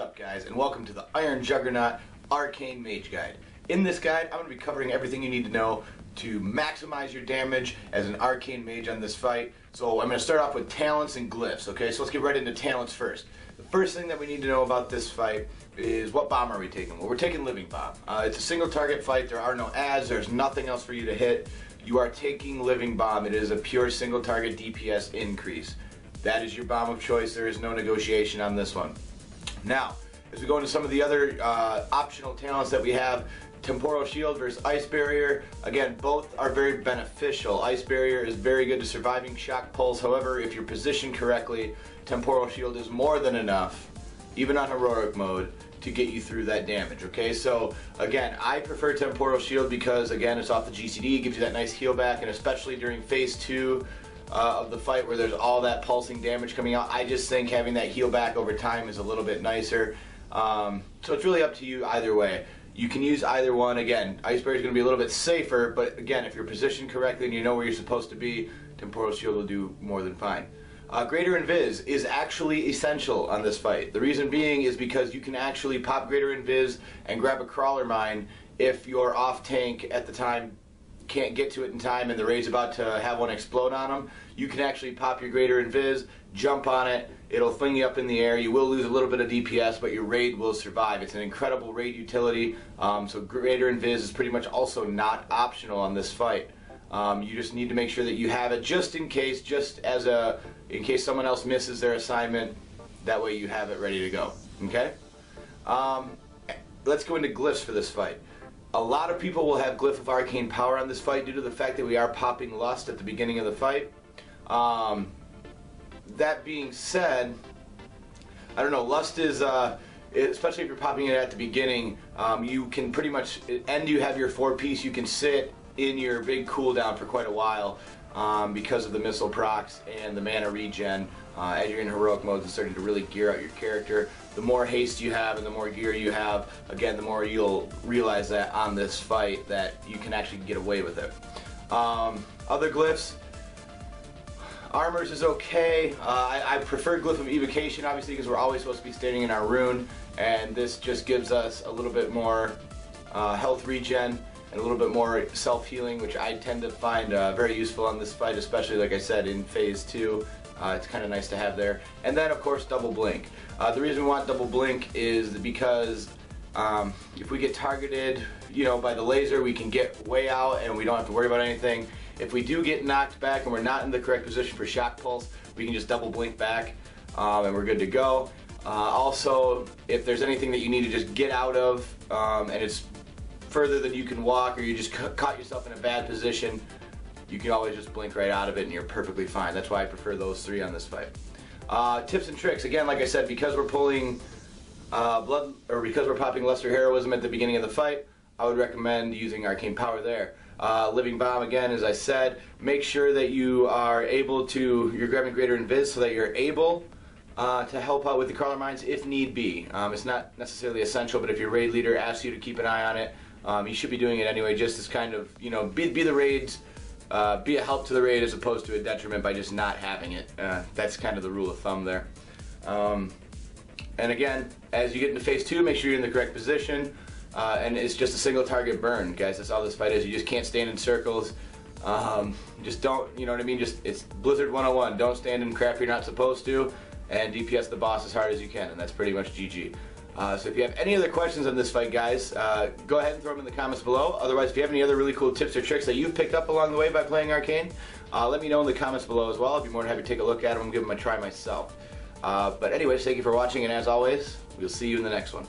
up, guys, and welcome to the Iron Juggernaut Arcane Mage guide. In this guide, I'm going to be covering everything you need to know to maximize your damage as an Arcane Mage on this fight. So I'm going to start off with talents and glyphs, okay? So let's get right into talents first. The first thing that we need to know about this fight is what bomb are we taking? Well, we're taking Living Bomb. It's a single target fight. There are no adds. There's nothing else for you to hit. You are taking Living Bomb. It is a pure single target DPS increase. That is your bomb of choice. There is no negotiation on this one. Now, as we go into some of the other optional talents that we have, Temporal Shield versus Ice Barrier. Again, both are very beneficial. Ice Barrier is very good to surviving Shock Pulse. However, if you're positioned correctly, Temporal Shield is more than enough, even on Heroic mode, to get you through that damage, okay? So, again, I prefer Temporal Shield because, again, it's off the GCD, it gives you that nice heal back, and especially during Phase 2 of the fight where there's all that pulsing damage coming out, I just think having that heal back over time is a little bit nicer. So it's really up to you either way. You can use either one. Again, Ice Barrier is going to be a little bit safer, but again, if you're positioned correctly and you know where you're supposed to be, Temporal Shield will do more than fine. Greater Invis is actually essential on this fight. The reason being is because you can actually pop Greater Invis and grab a Crawler Mine if you're off tank at the time, can't get to it in time, and the raid's about to have one explode on them. You can actually pop your Greater Invis, jump on it, it'll fling you up in the air. You will lose a little bit of DPS, but your raid will survive. It's an incredible raid utility, so Greater Invis is pretty much also not optional on this fight. You just need to make sure that you have it just in case, in case someone else misses their assignment. That way you have it ready to go, okay? Let's go into glyphs for this fight. A lot of people will have Glyph of Arcane Power on this fight due to the fact that we are popping Lust at the beginning of the fight. That being said, I don't know, Lust is, especially if you're popping it at the beginning, you can pretty much, and you have your 4-piece, you can sit in your big cooldown for quite a while because of the missile procs and the mana regen. As you're in heroic mode, it's starting to really gear out your character. The more haste you have and the more gear you have, again, the more you'll realize that on this fight that you can actually get away with it. Other glyphs, Armors is okay. I prefer Glyph of Evocation, obviously, because we're always supposed to be standing in our rune, and this just gives us a little bit more health regen and a little bit more self-healing, which I tend to find very useful on this fight, especially, like I said, in Phase 2. It's kind of nice to have there. And then, of course, Double Blink. The reason we want Double Blink is because if we get targeted, by the laser, we can get way out and we don't have to worry about anything. If we do get knocked back and we're not in the correct position for Shock Pulse, we can just Double Blink back and we're good to go. Also, if there's anything that you need to just get out of and it's further than you can walk, or you just caught yourself in a bad position, you can always just blink right out of it and you're perfectly fine. That's why I prefer those three on this fight. Tips and tricks, again, like I said, because we're pulling because we're popping Lesser Heroism at the beginning of the fight, I would recommend using Arcane Power there. Living Bomb, again, as I said, make sure that you're grabbing Greater Invis so that you're able to help out with the Crawler Mines if need be. It's not necessarily essential, but if your raid leader asks you to keep an eye on it, you should be doing it anyway, just as kind of, be the raids, be a help to the raid as opposed to a detriment by just not having it. That's kind of the rule of thumb there. And again, as you get into Phase 2, make sure you're in the correct position. And it's just a single target burn, guys. That's all this fight is. You just can't stand in circles. Just don't, you know what I mean? It's Blizzard 101. Don't stand in crap you're not supposed to, and DPS the boss as hard as you can, and that's pretty much GG. So if you have any other questions on this fight, guys, go ahead and throw them in the comments below. Otherwise, if you have any other really cool tips or tricks that you've picked up along the way by playing Arcane, let me know in the comments below as well. I'd be more than happy to take a look at them and give them a try myself. But anyways, thank you for watching, and as always, we'll see you in the next one.